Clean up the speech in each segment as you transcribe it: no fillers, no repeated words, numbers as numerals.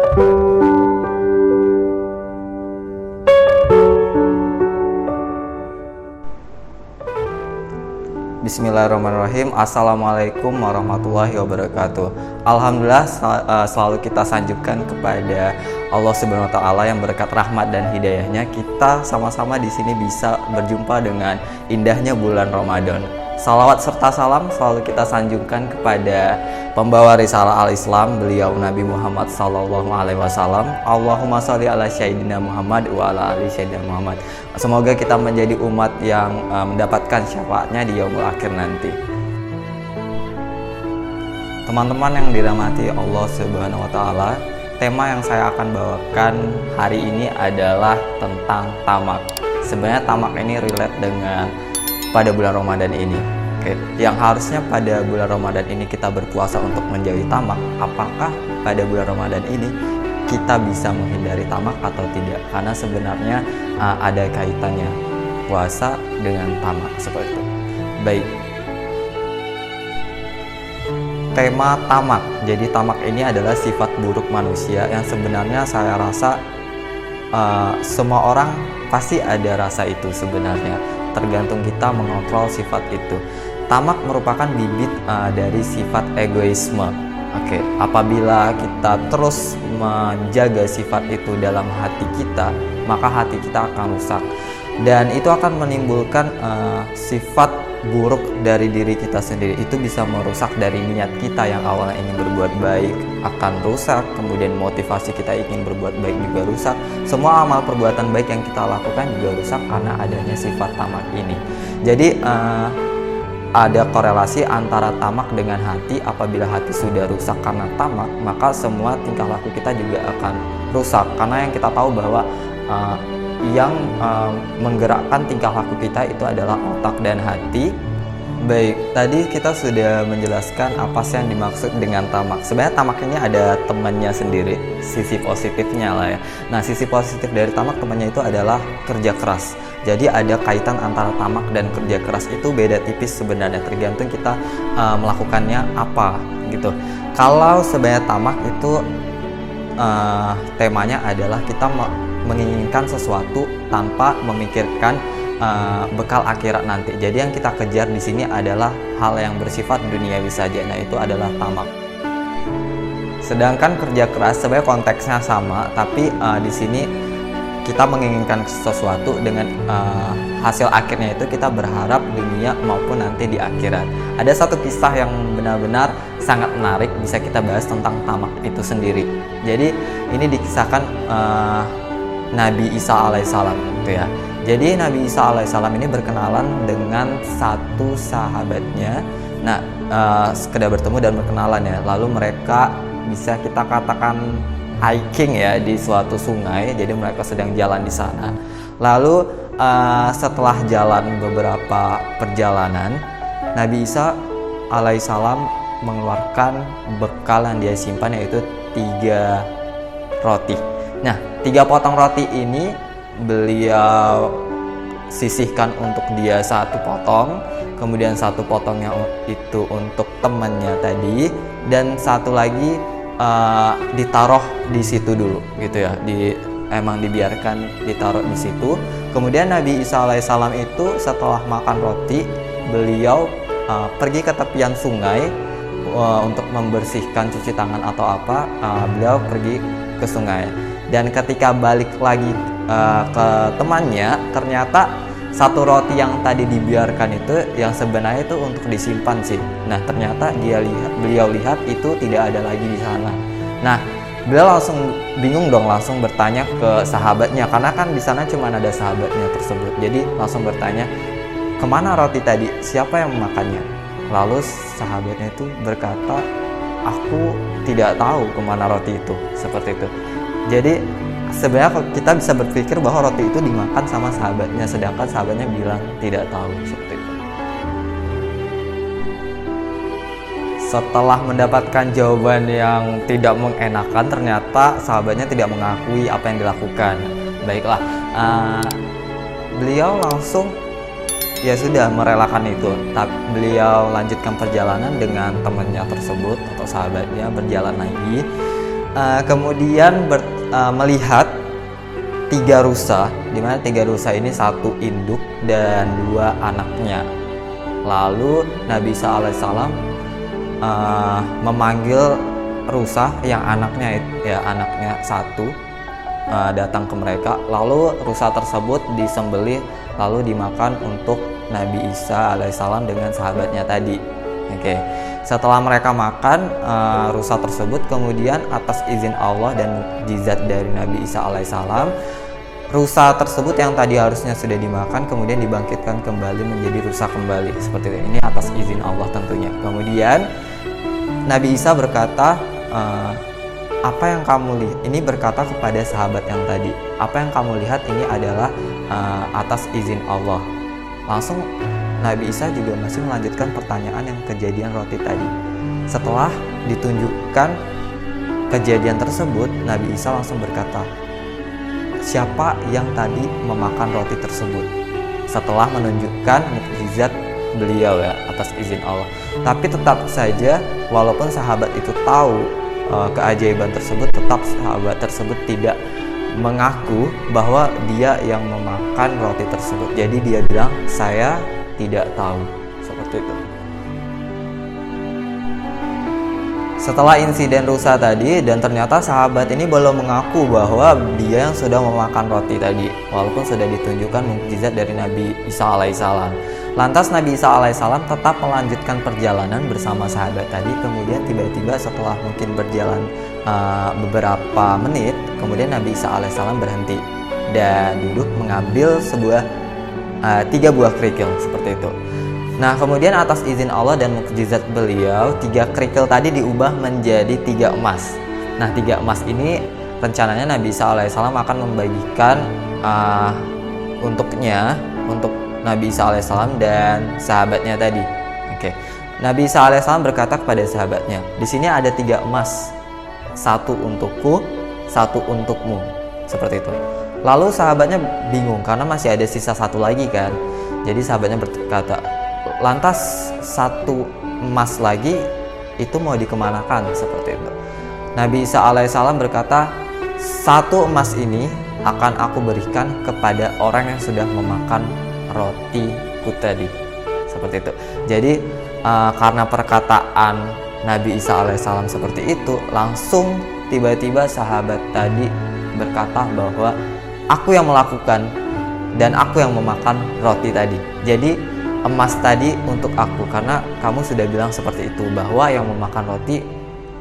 Bismillahirrahmanirrahim. Assalamualaikum warahmatullahi wabarakatuh. Alhamdulillah selalu kita sanjungkan kepada Allah Subhanahu wa taala yang berkat rahmat dan hidayahnya kita sama-sama di sini bisa berjumpa dengan indahnya bulan Ramadan. Salawat serta salam selalu kita sanjungkan kepada pembawa risalah al-Islam, beliau Nabi Muhammad sallallahu alaihi wasallam. Allahumma sholli ala sayyidina Muhammad wa ala ali sayyidina Muhammad. Semoga kita menjadi umat yang mendapatkan syafaatnya di yaumul akhir nanti. Teman-teman yang dirahmati Allah Subhanahu wa taala, tema yang saya akan bawakan hari ini adalah tentang tamak. Sebenarnya tamak ini relate dengan pada bulan Ramadan ini. Oke, yang harusnya pada bulan Ramadan ini kita berpuasa untuk menjauhi tamak, apakah pada bulan Ramadan ini kita bisa menghindari tamak atau tidak? Karena sebenarnya ada kaitannya puasa dengan tamak seperti itu. Baik. Tema tamak. Jadi tamak ini adalah sifat buruk manusia yang sebenarnya saya rasa semua orang pasti ada rasa itu sebenarnya. Tergantung kita mengontrol sifat itu. Tamak merupakan bibit dari sifat egoisme. Oke, apabila kita terus menjaga sifat itu dalam hati kita, maka hati kita akan rusak. Dan itu akan menimbulkan sifat buruk dari diri kita sendiri. Itu bisa merusak dari niat kita yang awalnya ingin berbuat baik, akan rusak. Kemudian motivasi kita ingin berbuat baik juga rusak. Semua amal perbuatan baik yang kita lakukan juga rusak karena adanya sifat tamak ini. Jadi ada korelasi antara tamak dengan hati. Apabila hati sudah rusak karena tamak, maka semua tingkah laku kita juga akan rusak. Karena yang kita tahu bahwa yang menggerakkan tingkah laku kita itu adalah otak dan hati. Baik, tadi kita sudah menjelaskan apa sih yang dimaksud dengan tamak. Sebenarnya tamak ini ada temannya sendiri, sisi positifnya lah ya. Nah, sisi positif dari tamak temannya itu adalah kerja keras. Jadi ada kaitan antara tamak dan kerja keras, itu beda tipis sebenarnya, tergantung kita melakukannya apa gitu. Kalau sebenarnya tamak itu temanya adalah kita menginginkan sesuatu tanpa memikirkan bekal akhirat nanti. Jadi yang kita kejar di sini adalah hal yang bersifat duniawi saja. Nah, itu adalah tamak. Sedangkan kerja keras sebenarnya konteksnya sama, tapi di sini kita menginginkan sesuatu dengan hasil akhirnya itu kita berharap dunia maupun nanti di akhirat. Ada satu kisah yang benar-benar sangat menarik bisa kita bahas tentang tamak itu sendiri. Jadi ini dikisahkan Nabi Isa alaihissalam gitu ya. Jadi Nabi Isa alaihissalam ini berkenalan dengan satu sahabatnya. Nah, sekedar bertemu dan berkenalan ya. Lalu mereka bisa kita katakan hiking ya di suatu sungai. Jadi mereka sedang jalan di sana. Lalu setelah jalan beberapa perjalanan, Nabi Isa alaihissalam mengeluarkan bekal yang dia simpan, yaitu 3 roti. Nah, 3 potong roti ini beliau sisihkan untuk dia 1 potong, kemudian 1 potongnya itu untuk temannya tadi, dan 1 lagi ditaruh di situ dulu gitu ya. Emang dibiarkan ditaruh di situ. Kemudian Nabi Isa alaihissalam itu setelah makan roti, beliau pergi ke tepian sungai untuk membersihkan cuci tangan atau apa. Beliau pergi ke sungai. Dan ketika balik lagi ke temannya, ternyata 1 roti yang tadi dibiarkan itu yang sebenarnya itu untuk disimpan sih. Nah, ternyata beliau lihat itu tidak ada lagi di sana. Nah, beliau langsung bingung dong, langsung bertanya ke sahabatnya, karena kan di sana cuma ada sahabatnya tersebut. Jadi langsung bertanya, kemana roti tadi? Siapa yang memakannya? Lalu sahabatnya itu berkata, aku tidak tahu kemana roti itu. Seperti itu. Jadi sebenarnya kita bisa berpikir bahwa roti itu dimakan sama sahabatnya, sedangkan sahabatnya bilang tidak tahu. Seperti itu. Setelah mendapatkan jawaban yang tidak mengenakan, ternyata sahabatnya tidak mengakui apa yang dilakukan. Baiklah, beliau langsung ya sudah merelakan itu. Tapi beliau lanjutkan perjalanan dengan temannya tersebut atau sahabatnya, berjalan lagi. Kemudian melihat 3 rusa, di mana 3 rusa ini 1 induk dan 2 anaknya. Lalu Nabi Isa alaihissalam memanggil rusa yang anaknya 1 datang ke mereka. Lalu rusa tersebut disembelih lalu dimakan untuk Nabi Isa alaihissalam dengan sahabatnya tadi. Oke. Setelah mereka makan rusa tersebut, kemudian atas izin Allah dan mukjizat dari Nabi Isa alaihissalam, rusa tersebut yang tadi harusnya sudah dimakan kemudian dibangkitkan kembali menjadi rusa kembali seperti ini atas izin Allah tentunya. Kemudian Nabi Isa berkata, apa yang kamu lihat? Ini berkata kepada sahabat yang tadi, apa yang kamu lihat ini adalah atas izin Allah. Langsung Nabi Isa juga masih melanjutkan pertanyaan yang kejadian roti tadi. Setelah ditunjukkan kejadian tersebut, Nabi Isa langsung berkata, siapa yang tadi memakan roti tersebut? Setelah menunjukkan mukjizat beliau atas izin Allah. Tapi tetap saja walaupun sahabat itu tahu keajaiban tersebut, tetap sahabat tersebut tidak mengaku bahwa dia yang memakan roti tersebut. Jadi dia bilang, saya tidak tahu, seperti itu. Setelah insiden rusa tadi, dan ternyata sahabat ini belum mengaku bahwa dia yang sudah memakan roti tadi, walaupun sudah ditunjukkan mukjizat dari Nabi Isa alaihissalam. Lantas Nabi Isa alaihissalam tetap melanjutkan perjalanan bersama sahabat tadi. Kemudian tiba-tiba setelah mungkin berjalan beberapa menit, kemudian Nabi Isa alaihissalam berhenti dan duduk mengambil 3 buah kerikil seperti itu. Nah, kemudian atas izin Allah dan mukjizat beliau, 3 kerikil tadi diubah menjadi 3 emas. Nah, 3 emas ini rencananya Nabi Isa alaihissalam akan membagikan untuk Nabi Isa alaihissalam dan sahabatnya tadi. Oke. Nabi Isa alaihissalam berkata kepada sahabatnya, di sini ada 3 emas, 1 untukku, 1 untukmu, seperti itu. Lalu sahabatnya bingung karena masih ada sisa 1 lagi kan. Jadi sahabatnya berkata, lantas 1 emas lagi itu mau dikemanakan, seperti itu. Nabi Isa alaihissalam berkata, 1 emas ini akan aku berikan kepada orang yang sudah memakan rotiku tadi, seperti itu. Jadi karena perkataan Nabi Isa alaihissalam seperti itu, langsung tiba-tiba sahabat tadi berkata bahwa aku yang melakukan dan aku yang memakan roti tadi. Jadi emas tadi untuk aku, karena kamu sudah bilang seperti itu bahwa yang memakan roti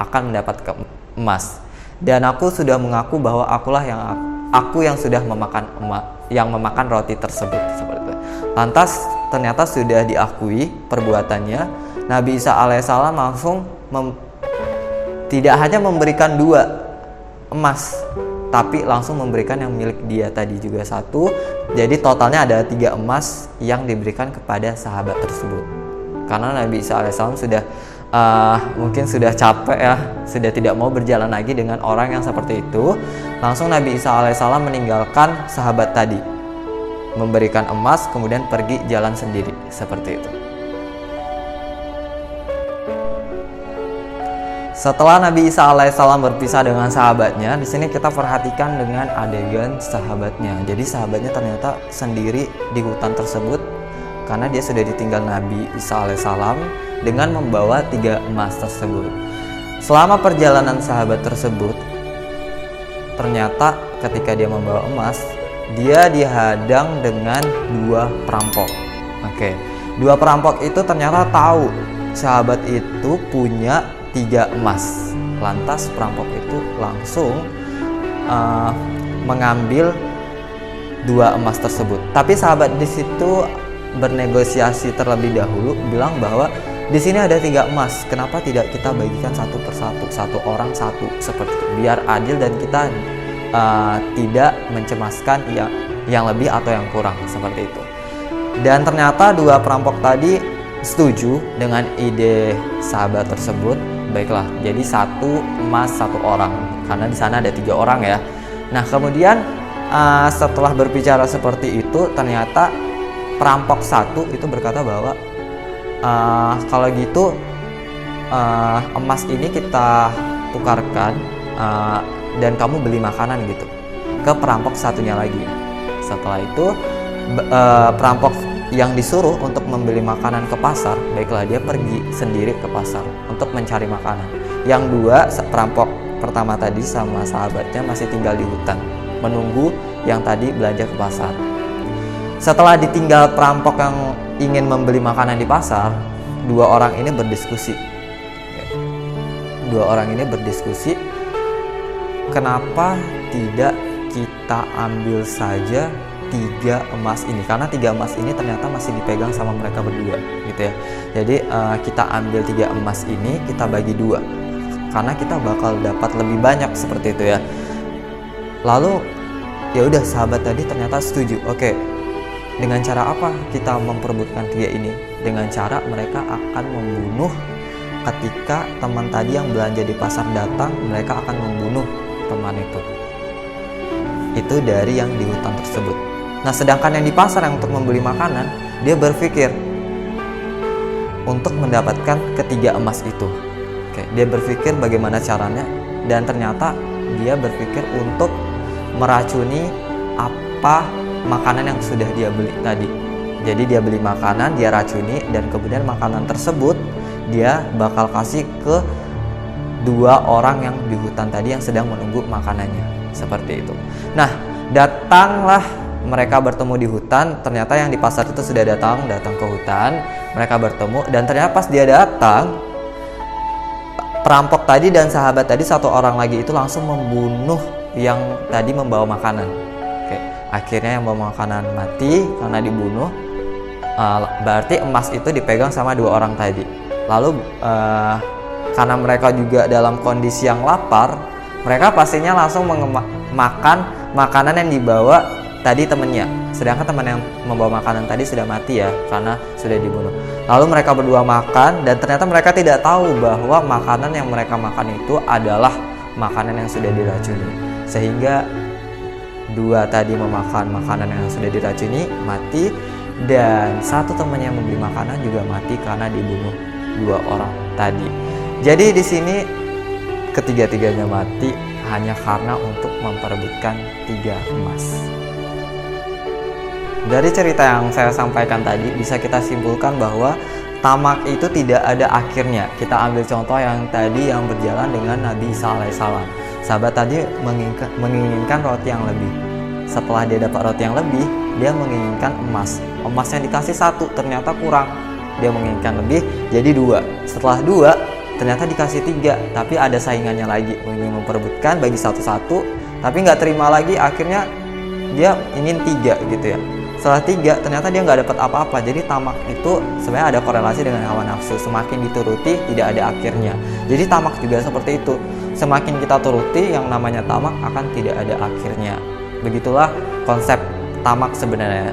akan mendapatkan emas, dan aku sudah mengaku bahwa aku yang sudah memakan roti tersebut, seperti itu. Lantas ternyata sudah diakui perbuatannya. Nabi Isa alaihissalam langsung tidak hanya memberikan 2 emas, tapi langsung memberikan yang milik dia tadi juga 1. Jadi totalnya ada 3 emas yang diberikan kepada sahabat tersebut. Karena Nabi Isa alaihissalam sudah mungkin sudah capek sudah tidak mau berjalan lagi dengan orang yang seperti itu. Langsung Nabi Isa alaihissalam meninggalkan sahabat tadi, memberikan emas, kemudian pergi jalan sendiri, seperti itu. Setelah Nabi Isa alaihissalam berpisah dengan sahabatnya, di sini kita perhatikan dengan adegan sahabatnya. Jadi sahabatnya ternyata sendiri di hutan tersebut karena dia sudah ditinggal Nabi Isa alaihissalam dengan membawa 3 emas tersebut. Selama perjalanan sahabat tersebut, ternyata ketika dia membawa emas, dia dihadang dengan 2 perampok. Oke, 2 perampok itu ternyata tahu sahabat itu punya 3 emas. Lantas perampok itu langsung mengambil 2 emas tersebut. Tapi sahabat di situ bernegosiasi terlebih dahulu, bilang bahwa di sini ada 3 emas, kenapa tidak kita bagikan 1 persatu, 1 orang 1, seperti itu, biar adil dan kita tidak mencemaskan yang lebih atau yang kurang, seperti itu. Dan ternyata 2 perampok tadi setuju dengan ide sahabat tersebut. Baiklah, jadi 1 emas 1 orang, karena di sana ada 3 orang ya. Nah, kemudian setelah berbicara seperti itu, ternyata perampok 1 itu berkata bahwa kalau gitu emas ini kita tukarkan dan kamu beli makanan gitu ke perampok satunya lagi. Setelah itu perampok yang disuruh untuk membeli makanan ke pasar, baiklah dia pergi sendiri ke pasar untuk mencari makanan. Yang dua, perampok pertama tadi sama sahabatnya masih tinggal di hutan menunggu yang tadi belanja ke pasar. Setelah ditinggal perampok yang ingin membeli makanan di pasar, dua orang ini berdiskusi. Kenapa tidak kita ambil saja 3 emas ini, karena 3 emas ini ternyata masih dipegang sama mereka berdua gitu ya. Jadi kita ambil 3 emas ini, kita bagi 2 karena kita bakal dapat lebih banyak, seperti itu ya. Lalu ya udah, sahabat tadi ternyata setuju. Oke, dengan cara apa kita memperebutkan 3 ini? Dengan cara mereka akan membunuh. Ketika teman tadi yang belanja di pasar datang, mereka akan membunuh teman itu dari yang di hutan tersebut. Nah, sedangkan yang di pasar yang untuk membeli makanan, dia berpikir untuk mendapatkan ketiga emas itu. Oke, dia berpikir bagaimana caranya, dan ternyata dia berpikir untuk meracuni apa makanan yang sudah dia beli tadi. Jadi dia beli makanan, dia racuni, dan kemudian makanan tersebut dia bakal kasih ke 2 orang yang di hutan tadi yang sedang menunggu makanannya, seperti itu. Nah, datanglah mereka bertemu di hutan. Ternyata yang di pasar itu sudah datang ke hutan. Mereka bertemu, dan ternyata pas dia datang, perampok tadi dan sahabat tadi, 1 orang lagi itu langsung membunuh yang tadi membawa makanan. Oke, akhirnya yang membawa makanan mati karena dibunuh. Berarti emas itu dipegang sama 2 orang tadi. Lalu karena mereka juga dalam kondisi yang lapar, mereka pastinya langsung makan makanan yang dibawa tadi temennya. Sedangkan teman yang membawa makanan tadi sudah mati ya, karena sudah dibunuh. Lalu mereka berdua makan, dan ternyata mereka tidak tahu bahwa makanan yang mereka makan itu adalah makanan yang sudah diracuni. Sehingga 2 tadi memakan makanan yang sudah diracuni, mati, dan 1 teman yang membeli makanan juga mati karena dibunuh 2 orang tadi. Jadi di sini ketiga-tiganya mati hanya karena untuk memperebutkan 3 emas. Dari cerita yang saya sampaikan tadi, bisa kita simpulkan bahwa tamak itu tidak ada akhirnya. Kita ambil contoh yang tadi yang berjalan dengan Nabi Isa alaihissalam. Sahabat tadi menginginkan roti yang lebih. Setelah dia dapat roti yang lebih, dia menginginkan emas. Emas yang dikasih 1 ternyata kurang. Dia menginginkan lebih, jadi 2. Setelah 2, ternyata dikasih 3, tapi ada saingannya lagi, ingin memperebutkan bagi 1-1, tapi nggak terima lagi, akhirnya dia ingin 3 gitu ya. Setelah 3, ternyata dia nggak dapat apa-apa. Jadi tamak itu sebenarnya ada korelasi dengan hawa nafsu. Semakin dituruti, tidak ada akhirnya. Jadi tamak juga seperti itu. Semakin kita turuti, yang namanya tamak akan tidak ada akhirnya. Begitulah konsep tamak sebenarnya.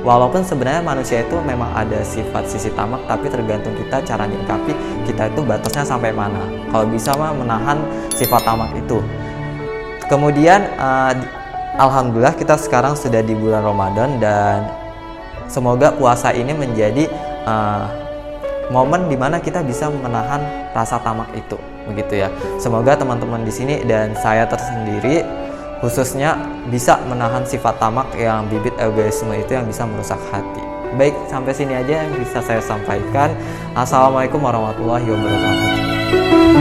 Walaupun sebenarnya manusia itu memang ada sifat sisi tamak, tapi tergantung kita cara menyikapi kita itu batasnya sampai mana. Kalau bisa mah menahan sifat tamak itu. Kemudian alhamdulillah kita sekarang sudah di bulan Ramadan, dan semoga puasa ini menjadi momen dimana kita bisa menahan rasa tamak itu, begitu ya. Semoga teman-teman di sini dan saya tersendiri khususnya bisa menahan sifat tamak, yang bibit egoisme itu yang bisa merusak hati. Baik, sampai sini aja yang bisa saya sampaikan. Assalamualaikum warahmatullahi wabarakatuh.